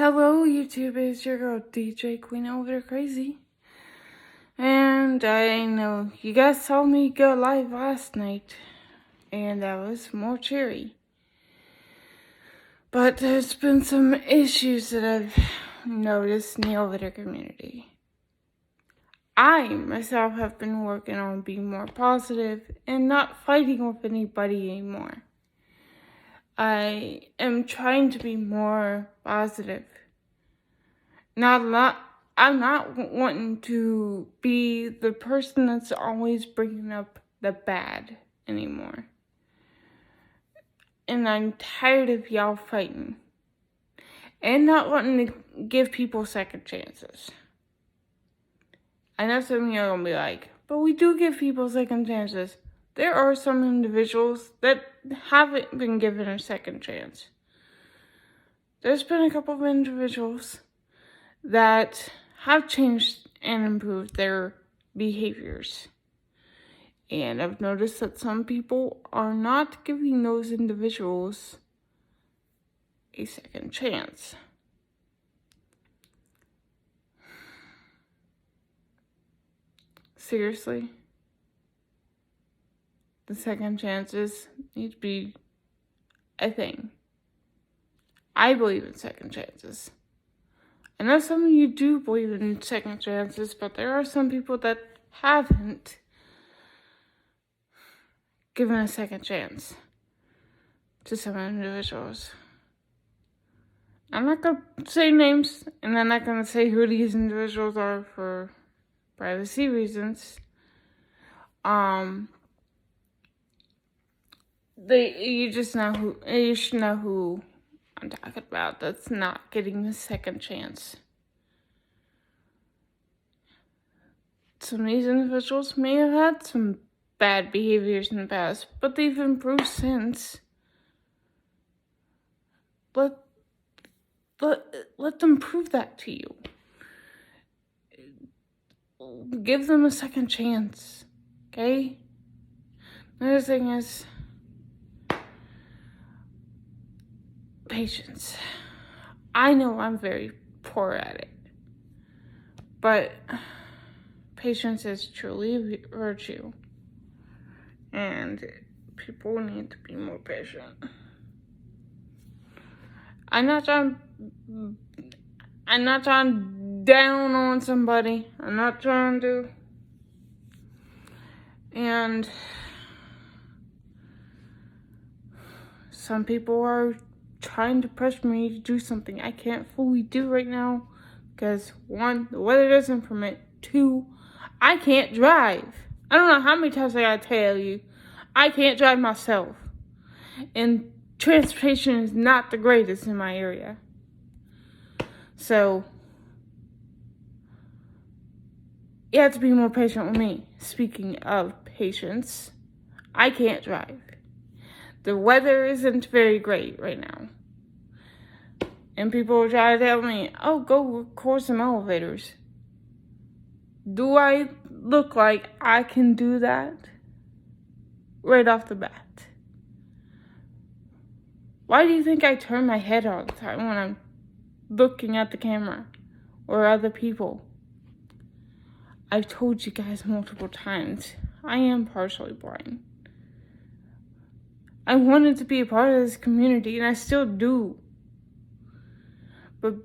Hello, YouTube. It's your girl DJ Queen Over Crazy. And I know you guys saw me go live last night, and that was more cheery. But there's been some issues that I've noticed in the Elevator community. I myself have been working on being more positive and not fighting with anybody anymore. I am trying to be more positive. I'm not wanting to be the person that's always bringing up the bad anymore. And I'm tired of y'all fighting. And not wanting to give people second chances. I know some of you are going to be like, but we do give people second chances. There are some individuals that haven't been given a second chance. There's been a couple of individuals that have changed and improved their behaviors. And I've noticed that some people are not giving those individuals a second chance. Seriously? The second chances need to be a thing. I believe in second chances. I know some of you do believe in second chances, but there are some people that haven't given a second chance to some individuals. I'm not going to say names, and I'm not going to say who these individuals are for privacy reasons. You should know who I'm talking about that's not getting a second chance. Some of these individuals may have had some bad behaviors in the past, but they've improved since. Let them prove that to you. Give them a second chance, okay? Another thing is patience. I know I'm very poor at it, but patience is truly a virtue, and people need to be more patient. I'm not trying down on somebody. I'm not trying to. And some people are trying to push me to do something I can't fully do right now because 1, the weather doesn't permit. 2, I can't drive. I don't know how many times I gotta tell you, I can't drive myself. And transportation is not the greatest in my area. So, you have to be more patient with me. Speaking of patience, I can't drive. The weather isn't very great right now. And people try to tell me, oh, go record some elevators. Do I look like I can do that? Right off the bat. Why do you think I turn my head all the time when I'm looking at the camera or other people? I've told you guys multiple times, I am partially blind. I wanted to be a part of this community, and I still do. But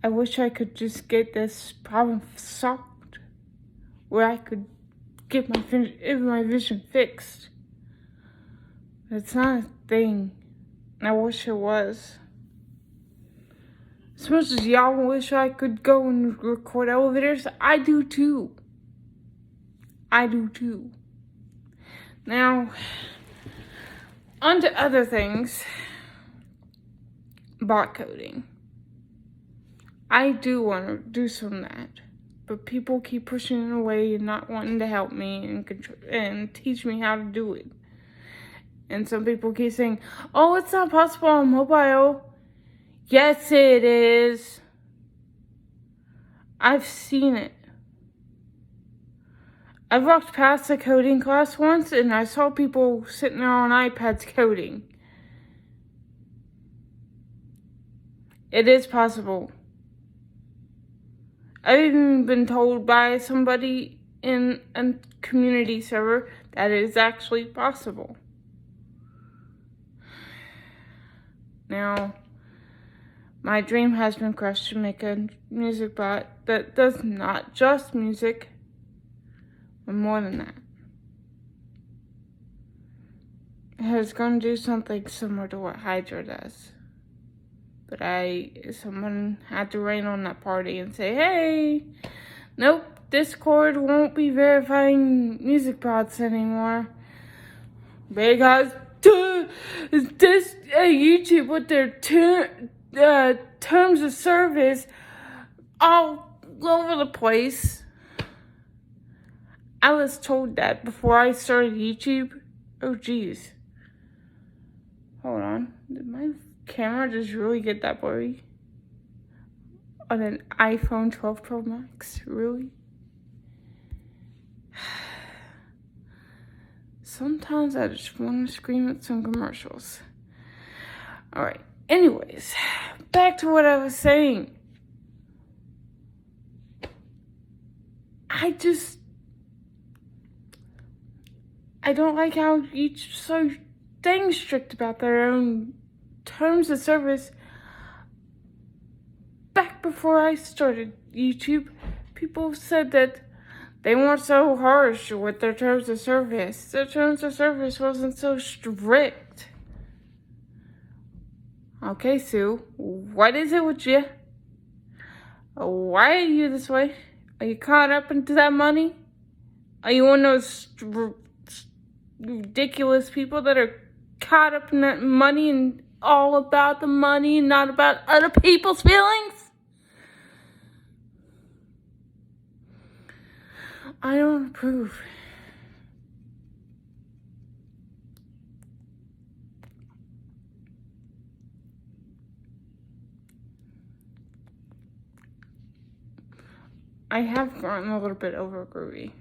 I wish I could just get this problem solved, where I could get my vision fixed. It's not a thing. I wish it was. As much as y'all wish I could go and record elevators, I do too. Now, on to other things. Bot coding. I do want to do some of that, but people keep pushing it away and not wanting to help me and teach me how to do it. And some people keep saying, oh, it's not possible on mobile. Yes, it is. I've seen it. I walked past a coding class once, and I saw people sitting there on iPads coding. It is possible. I've even been told by somebody in a community server that it is actually possible. Now, my dream has been crushed to make a music bot that does not just music, but more than that. It was going to do something similar to what Hydra does. But someone had to rain on that party and say, hey, nope, Discord won't be verifying music bots anymore. Because this YouTube with their terms of service all over the place. I was told that before I started YouTube. Oh, geez. Hold on. Did my camera just really get that blurry? On an iPhone 12 Pro Max? Really? Sometimes I just want to scream at some commercials. Alright. Anyways, back to what I was saying. I don't like how each so dang strict about their own terms of service. Back before I started YouTube, people said that they weren't so harsh with their terms of service. Their terms of service wasn't so strict. Okay, Sue, what is it with you? Why are you this way? Are you caught up into that money? Are you one of those ridiculous people that are caught up in that money and all about the money and not about other people's feelings? I don't approve. I have gotten a little bit over Groovy,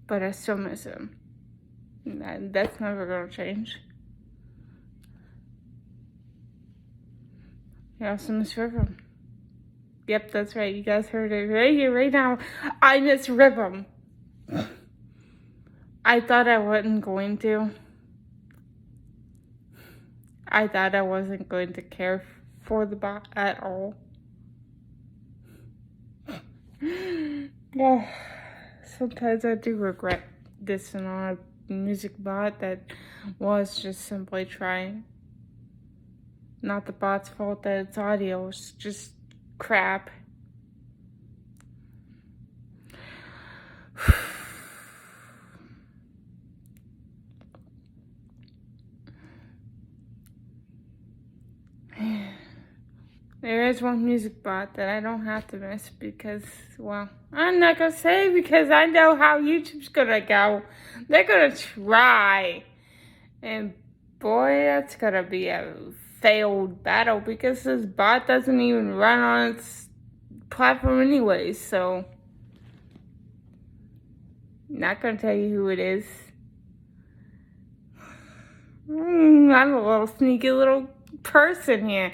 but I still miss him. That's never gonna change. I also miss Rhythm. Yep, that's right. You guys heard it right here, right now. I miss Rhythm. I thought I wasn't going to. I thought I wasn't going to care for the bot at all. Well, sometimes I do regret this and on a music bot that was just simply trying. Not the bot's fault that its audio was just crap. There is one music bot that I don't have to miss because, well, I'm not going to say because I know how YouTube's going to go. They're going to try. And boy, that's going to be a failed battle because this bot doesn't even run on its platform anyways. So, not going to tell you who it is. I'm a little sneaky little person here.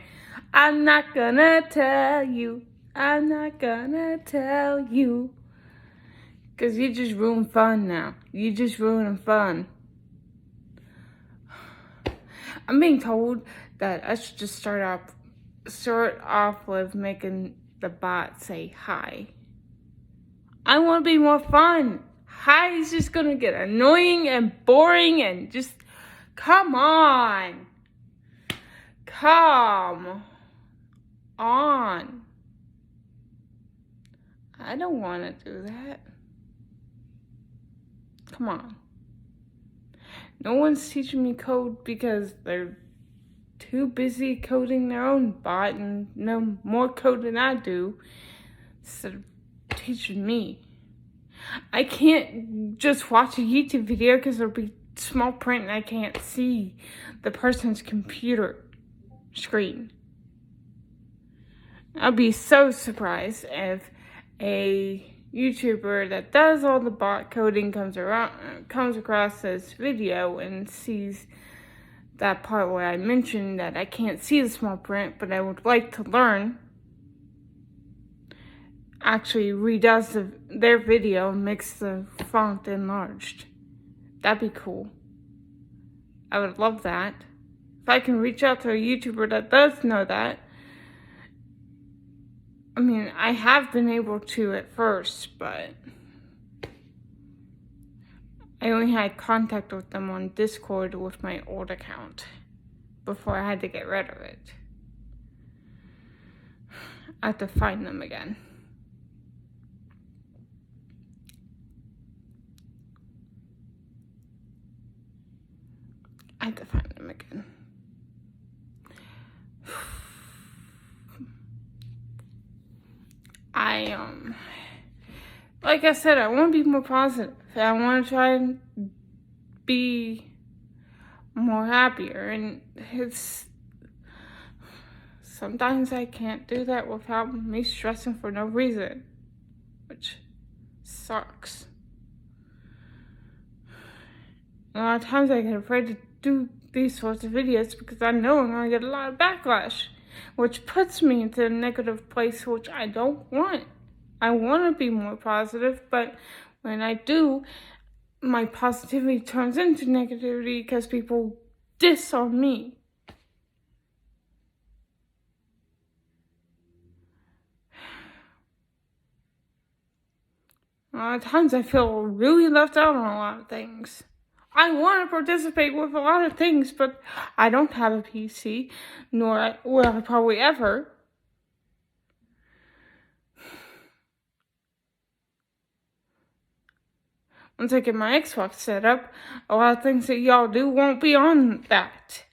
I'm not gonna tell you. I'm not gonna tell you. Because you just ruined fun now. You just ruining fun. I'm being told that I should just start off with making the bot say hi. I want to be more fun. Hi is just gonna get annoying and boring and just, come on. Come on. I don't want to do that. Come on. No one's teaching me code because they're too busy coding their own bot and know more code than I do instead of teaching me. I can't just watch a YouTube video because there'll be small print and I can't see the person's computer screen. I'll be so surprised if a YouTuber that does all the bot coding comes across this video and sees that part where I mentioned that I can't see the small print, but I would like to learn, actually redoes their video and makes the font enlarged. That'd be cool. I would love that. If I can reach out to a YouTuber that does know that. I mean, I have been able to at first, but I only had contact with them on Discord with my old account before I had to get rid of it. I have to find them again. I have to find them again. Like I said, I want to be more positive. I want to try and be more happier, and sometimes I can't do that without me stressing for no reason, which sucks. A lot of times I get afraid to do these sorts of videos because I know I'm going to get a lot of backlash, which puts me into a negative place, which I don't want. I want to be more positive, but when I do, my positivity turns into negativity because people diss on me. A lot of times I feel really left out on a lot of things. I want to participate with a lot of things, but I don't have a PC, nor will I probably ever. Once I get my Xbox set up, a lot of things that y'all do won't be on that.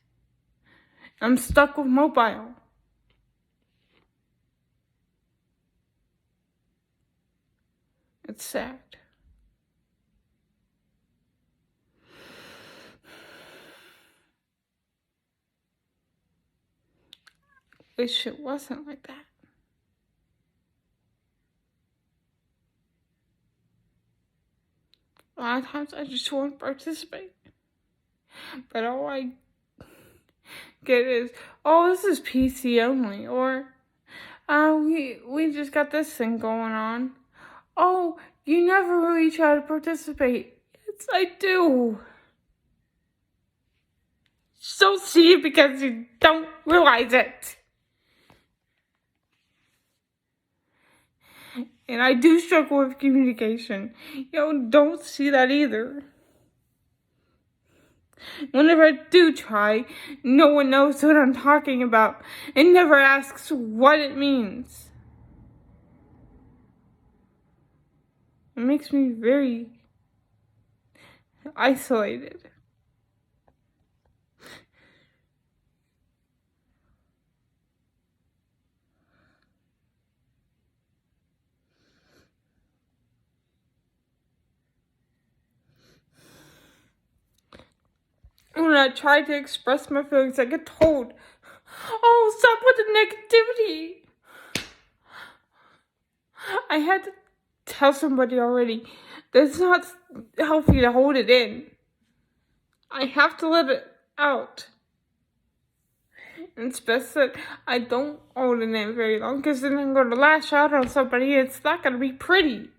I'm stuck with mobile. It's sad. Wish it wasn't like that. A lot of times I just want to participate. But all I get is, oh, this is PC only. Or, we just got this thing going on. Oh, you never really try to participate. Yes, I do. So see it because you don't realize it. And I do struggle with communication. Don't see that either. Whenever I do try, no one knows what I'm talking about and never asks what it means. It makes me very isolated. When I try to express my feelings, I get told, oh, stop with the negativity. I had to tell somebody already that it's not healthy to hold it in. I have to let it out. And it's best that I don't hold it in very long, because then I'm going to lash out on somebody and it's not going to be pretty.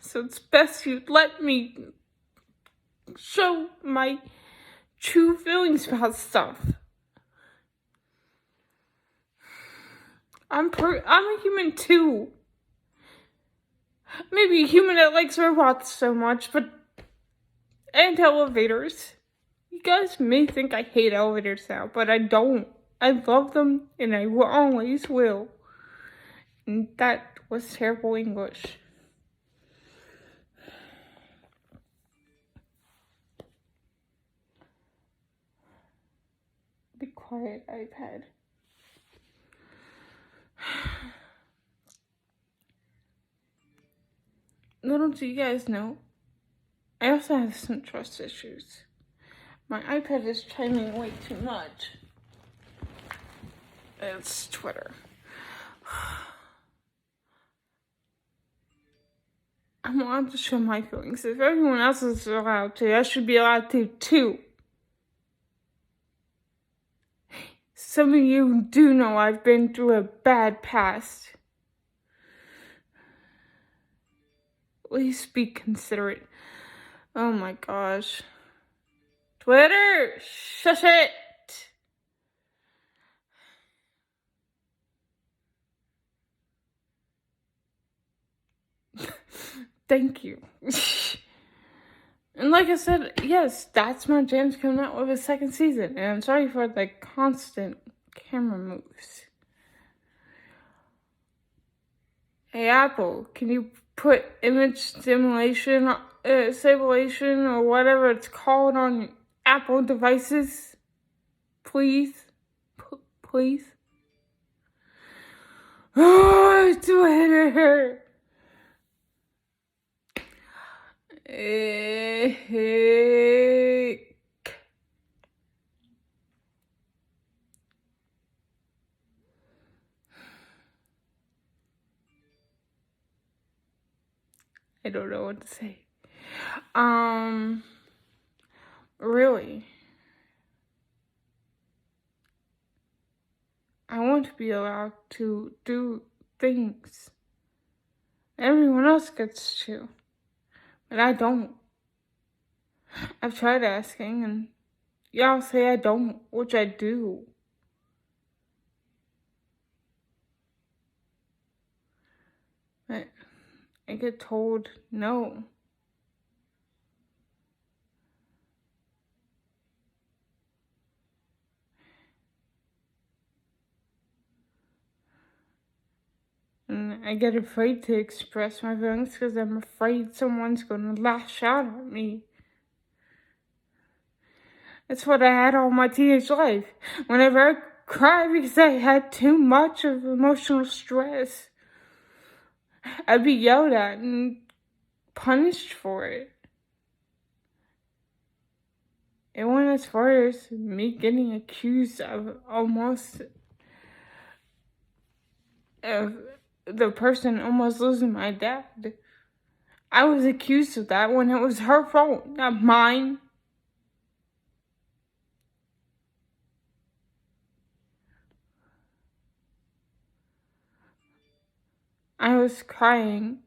So it's best you let me show my true feelings about stuff. I'm a human too. Maybe a human that likes robots so much, and elevators. You guys may think I hate elevators now, but I don't. I love them, and I always will. And that was terrible English. Be quiet, iPad. Little do you guys know, I also have some trust issues. My iPad is chiming way too much. It's Twitter. I'm allowed to show my feelings. If everyone else is allowed to, I should be allowed to too. some of you do know I've been through a bad past. Please be considerate. Oh my gosh. Twitter! Shush it! Thank you. And like I said, yes, that's my James coming out with a second season. And I'm sorry for the constant camera moves. Hey Apple, can you put image stimulation, stabilization, or whatever it's called on Apple devices? Please? Please? Oh, Twitter! I don't know what to say. Really. I want to be allowed to do things everyone else gets to, but I don't. I've tried asking, and y'all say I don't, which I do. But I get told no. And I get afraid to express my feelings because I'm afraid someone's going to lash out at me. That's what I had all my teenage life. Whenever I cried because I had too much of emotional stress, I'd be yelled at and punished for it. It went as far as me getting accused of the person almost losing my dad. I was accused of that when it was her fault, not mine. I was crying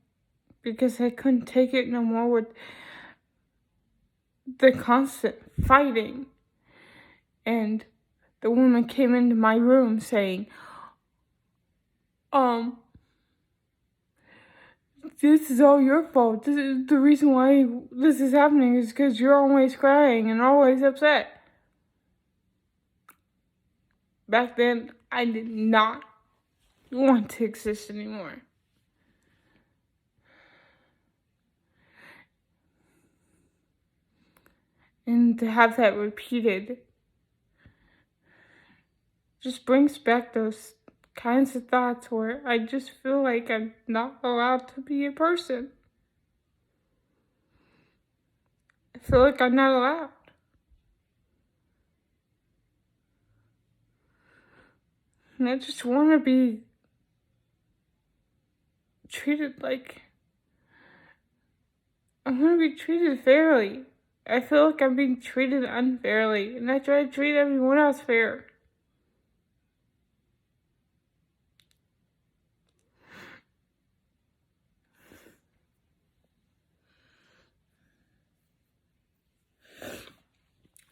because I couldn't take it no more with the constant fighting. And the woman came into my room saying, this is all your fault. This is the reason why this is happening is because you're always crying and always upset. Back then, I did not want to exist anymore. And to have that repeated just brings back those kinds of thoughts where I just feel like I'm not allowed to be a person. I feel like I'm not allowed. And I just want to be treated I want to be treated fairly. I feel like I'm being treated unfairly, and I try to treat everyone else fair.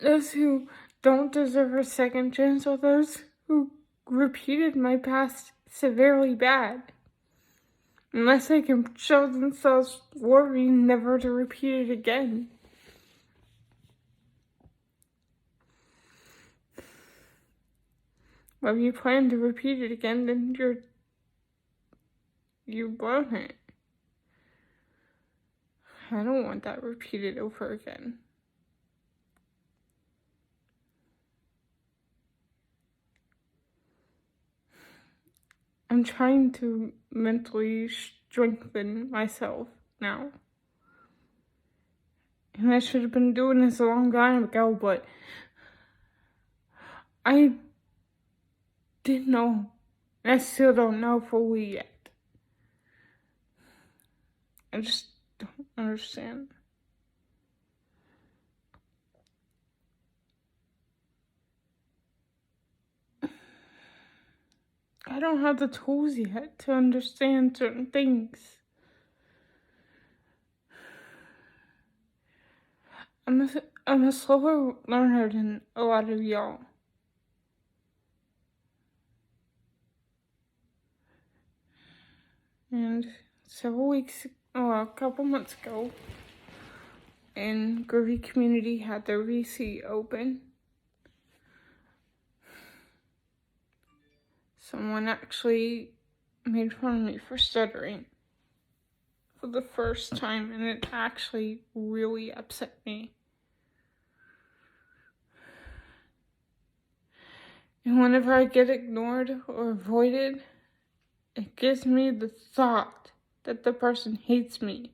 Those who don't deserve a second chance are those who repeated my past severely bad. Unless they can show themselves worthy never to repeat it again. But if you plan to repeat it again, then you've blown it. I don't want that repeated over again. I'm trying to mentally strengthen myself now. And I should have been doing this a long time ago, but I didn't know. And I still don't know fully yet. I just don't understand. don't have the tools yet to understand certain things. I'm a slower learner than a lot of y'all. And a couple months ago, and Groovy Community had their VC open. Someone actually made fun of me for stuttering for the first time, and it actually really upset me. And whenever I get ignored or avoided, it gives me the thought that the person hates me.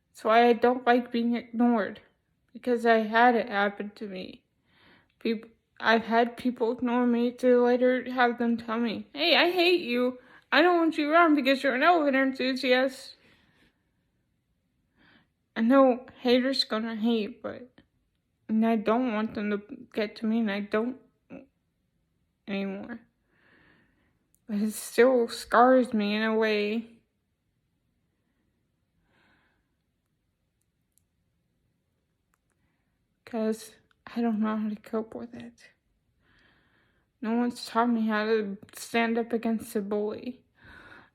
That's why I don't like being ignored, because I had it happen to me. I've had people ignore me to later have them tell me, "Hey, I hate you. I don't want you around because you're an elevator enthusiast." I know haters gonna hate, and I don't want them to get to me, and I don't anymore. But it still scars me in a way. Because I don't know how to cope with it. No one's taught me how to stand up against a bully.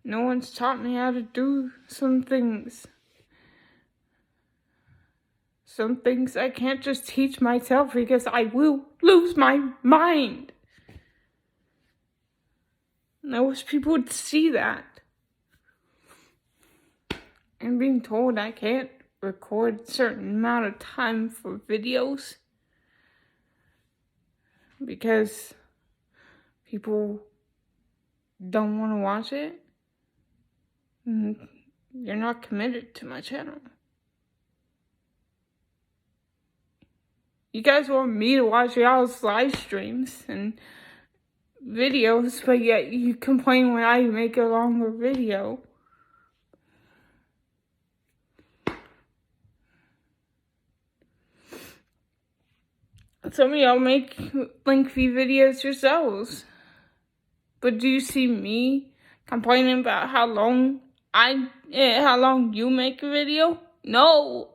No one's taught me how to do some things. Some things I can't just teach myself because I will lose my mind. And I wish people would see that. And being told I can't record a certain amount of time for videos because people don't want to watch it, and you're not committed to my channel. You guys want me to watch y'all's live streams and videos, but yet you complain when I make a longer video. Some of y'all make lengthy videos yourselves. But do you see me complaining about how long you make a video? No.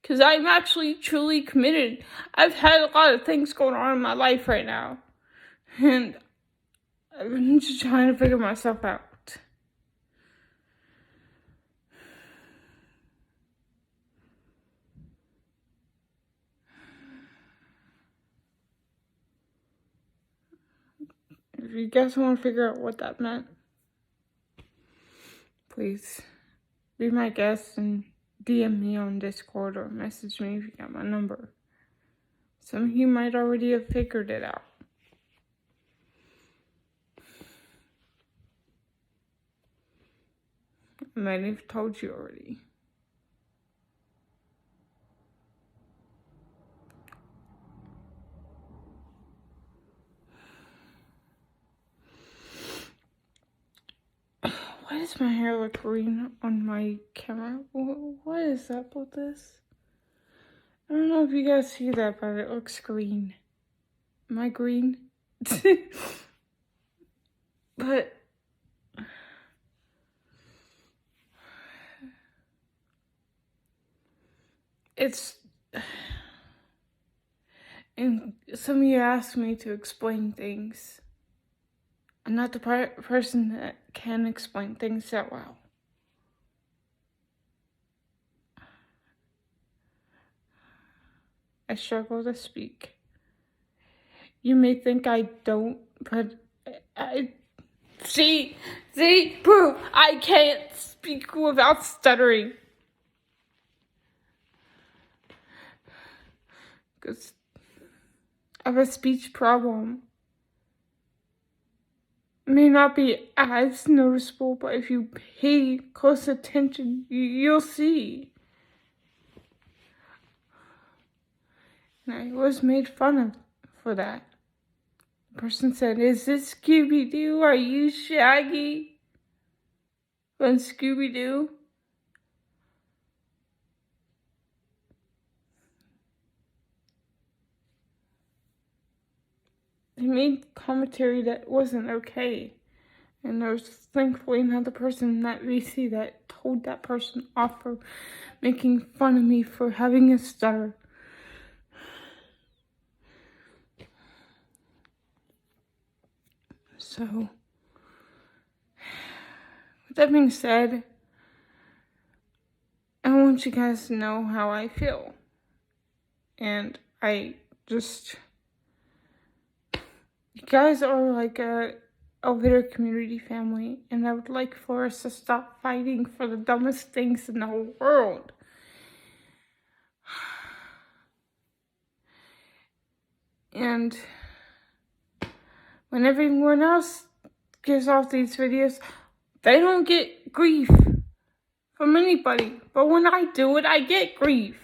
Because I'm actually truly committed. I've had a lot of things going on in my life right now. And I'm just trying to figure myself out. If you guys want to figure out what that meant, please be my guest and DM me on Discord or message me if you got my number. Some of you might already have figured it out. I might have told you already. Why does my hair look green on my camera? What is up with this? I don't know if you guys see that, but it looks green. Am I green? But it's... And some of you ask me to explain things. I'm not the person that can explain things that well. I struggle to speak. You may think I don't, but see, proof. I can't speak without stuttering. Because I have a speech problem. It may not be as noticeable, but if you pay close attention, you'll see. And I was made fun of for that. The person said, "Is this Scooby-Doo? Are you Shaggy from Scooby-Doo?" they made commentary that wasn't okay. And there was thankfully another person in that VC that told that person off for making fun of me for having a stutter. So, with that being said, I want you guys to know how I feel. And you guys are like a Elevator community family, and I would like for us to stop fighting for the dumbest things in the whole world. And when everyone else gives off these videos, they don't get grief from anybody. But when I do it, I get grief.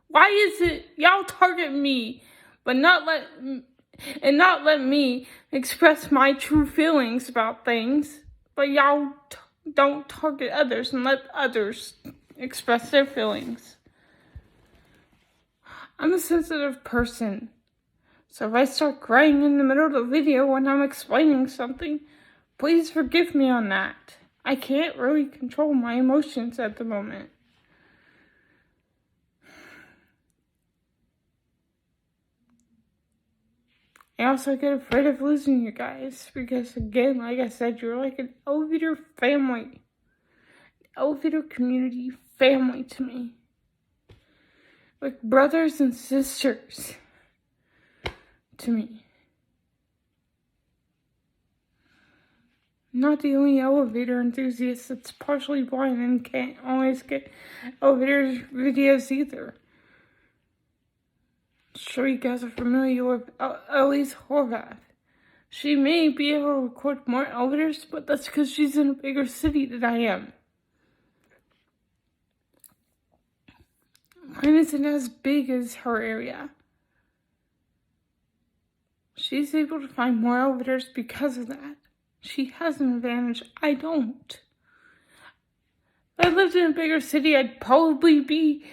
Why is it y'all target me, but not let me express my true feelings about things, but y'all don't target others and let others express their feelings? I'm a sensitive person. So if I start crying in the middle of the video when I'm explaining something, please forgive me on that. I can't really control my emotions at the moment. I also get afraid of losing you guys because, again, like I said, you're like an elevator family. Elevator community family to me. Like brothers and sisters to me. I'm not the only elevator enthusiast that's partially blind and can't always get elevator videos either. I'm sure you guys are familiar with Elise Horvath. She may be able to record more elevators, but that's because she's in a bigger city than I am. Mine isn't as big as her area. She's able to find more elevators because of that. She has an advantage. I don't. If I lived in a bigger city, I'd probably be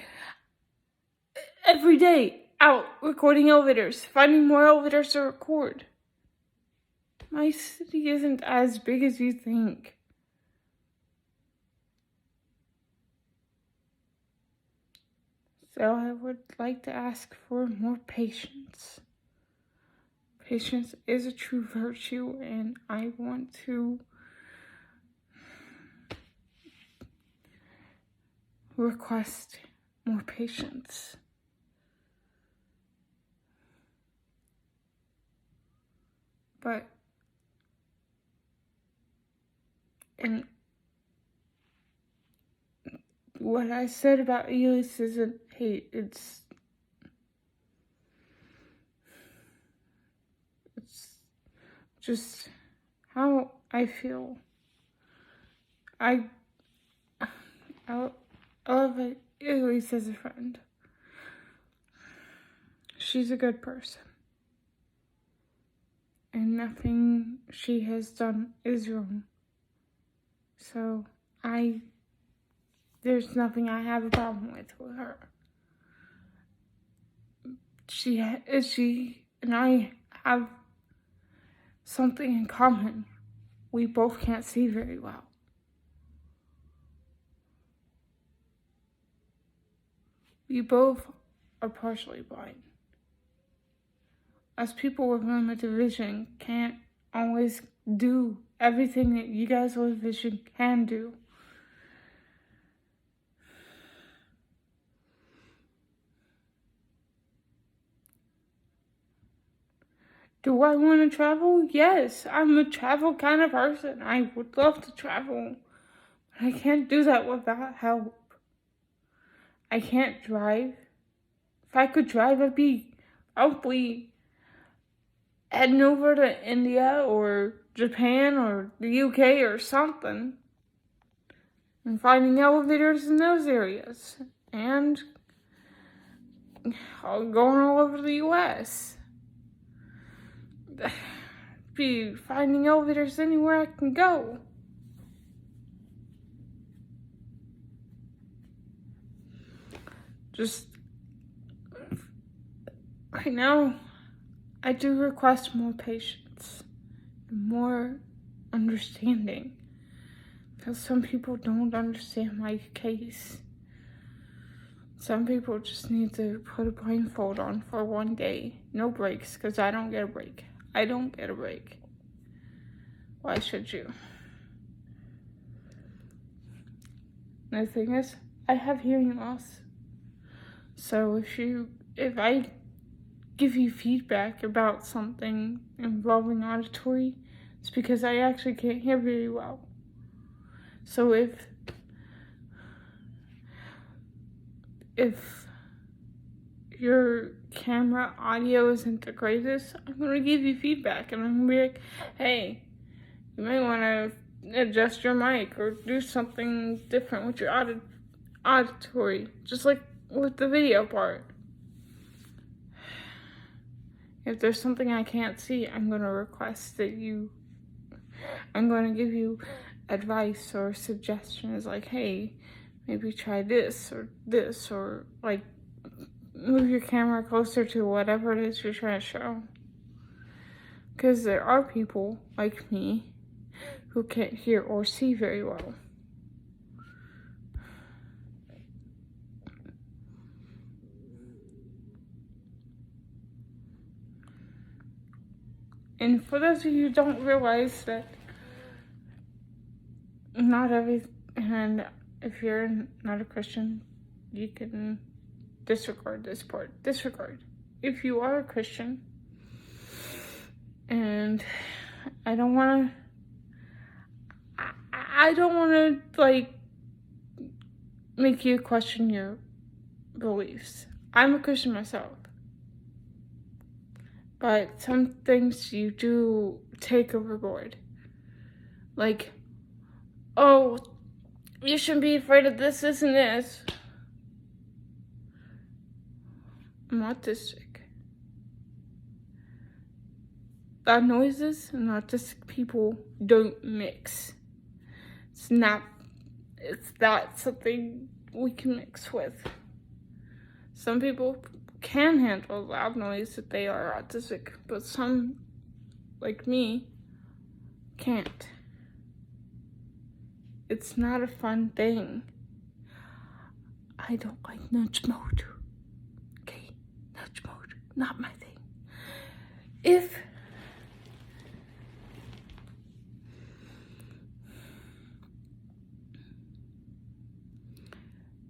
every day out recording elevators, finding more elevators to record. My city isn't as big as you think. So I would like to ask for more patience. Patience is a true virtue, and I want to request more patience. But, and what I said about Elise isn't hate, it's just how I feel. I love Elise as a friend. She's a good person. And nothing she has done is wrong. So there's nothing I have a problem with her. She and I have something in common. We both can't see very well. We both are partially blind. Us people with limited vision can't always do everything that you guys with vision can do. Do I want to travel? Yes, I'm a travel kind of person. I would love to travel, but I can't do that without help. I can't drive. If I could drive, I'd be probably heading over to India or Japan or the UK or something and finding elevators in those areas and going all over the US. Be finding elevators anywhere I can go. Just right now, I do request more patience, more understanding, because some people don't understand my case. Some people just need to put a blindfold on for one day. No breaks, because I don't get a break. I don't get a break. Why should you? And the thing is, I have hearing loss. So if I give you feedback about something involving auditory, it's because I actually can't hear very well. So if your camera audio isn't the greatest, I'm going to give you feedback, and I'm going to be like, hey, you might want to adjust your mic or do something different with your auditory, just like with the video part. If there's something I can't see, I'm going to request that I'm going to give you advice or suggestions, like, hey, maybe try this, or like, move your camera closer to whatever it is you're trying to show. Because there are people like me who can't hear or see very well. And for those of you who don't realize that and if you're not a Christian, you can disregard this part. Disregard. If you are a Christian, and I don't want to, like, make you question your beliefs. I'm a Christian myself. But some things you do take overboard. Like, oh, you shouldn't be afraid of this, and this. I'm autistic. Loud noises and autistic people don't mix. It's not something we can mix with. Some people can handle loud noise if they are autistic, but some, like me, can't. It's not a fun thing. I don't like nudge mode. Okay, nudge mode, not my thing. If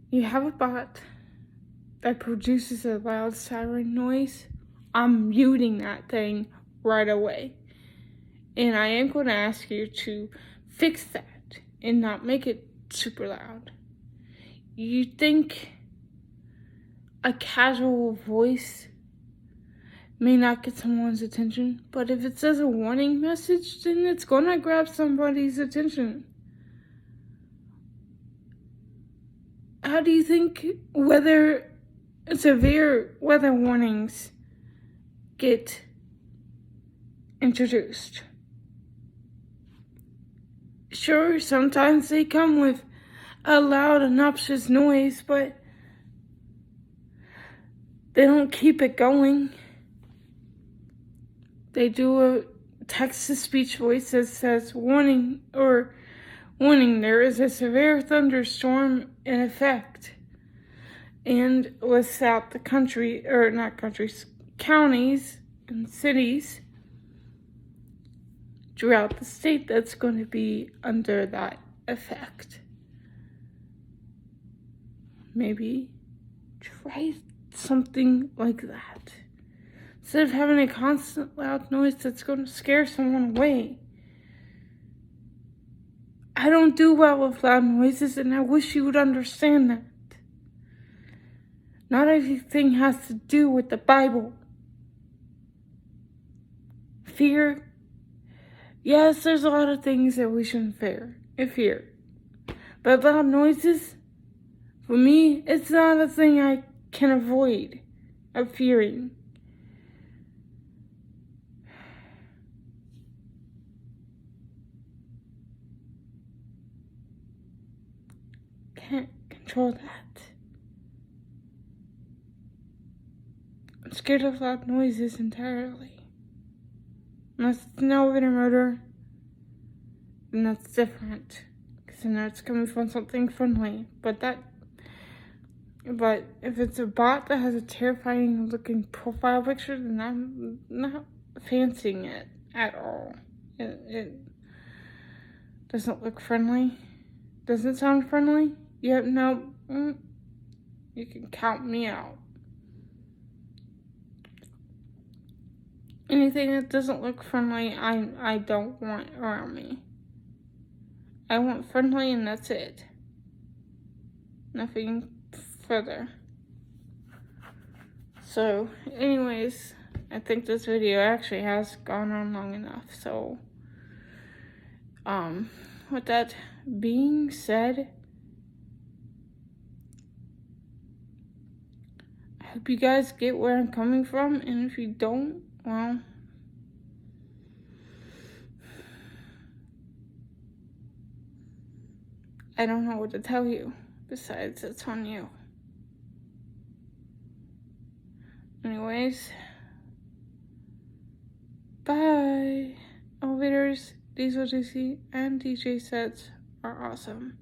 you have a bot that produces a loud siren noise, I'm muting that thing right away. And I am going to ask you to fix that and not make it super loud. You think a casual voice may not get someone's attention, but if it says a warning message, then it's going to grab somebody's attention. How do you think severe weather warnings get introduced? Sure, sometimes they come with a loud, obnoxious noise, but they don't keep it going. They do a text-to-speech voice that says, warning, there is a severe thunderstorm in effect. And lists out the counties and cities throughout the state that's going to be under that effect. Maybe try something like that. Instead of having a constant loud noise that's going to scare someone away. I don't do well with loud noises, and I wish you would understand that. Not everything has to do with the Bible. Fear. Yes, there's a lot of things that we shouldn't fear. But loud noises, for me, it's not a thing I can avoid of fearing. Can't control that. I'm scared of loud noises entirely. Unless it's an elevator murder, then that's different. Because I know it's coming from something friendly. But if it's a bot that has a terrifying looking profile picture, then I'm not fancying it at all. It doesn't look friendly. Doesn't sound friendly. Yep, no. You can count me out. Anything that doesn't look friendly, I don't want around me. I want friendly and that's it. Nothing further. So, anyways, I think this video actually has gone on long enough. So, with that being said, I hope you guys get where I'm coming from, and if you don't, well, I don't know what to tell you. Besides, it's on you. Anyways, bye. Elevators, Diesel DC, and DJ sets are awesome.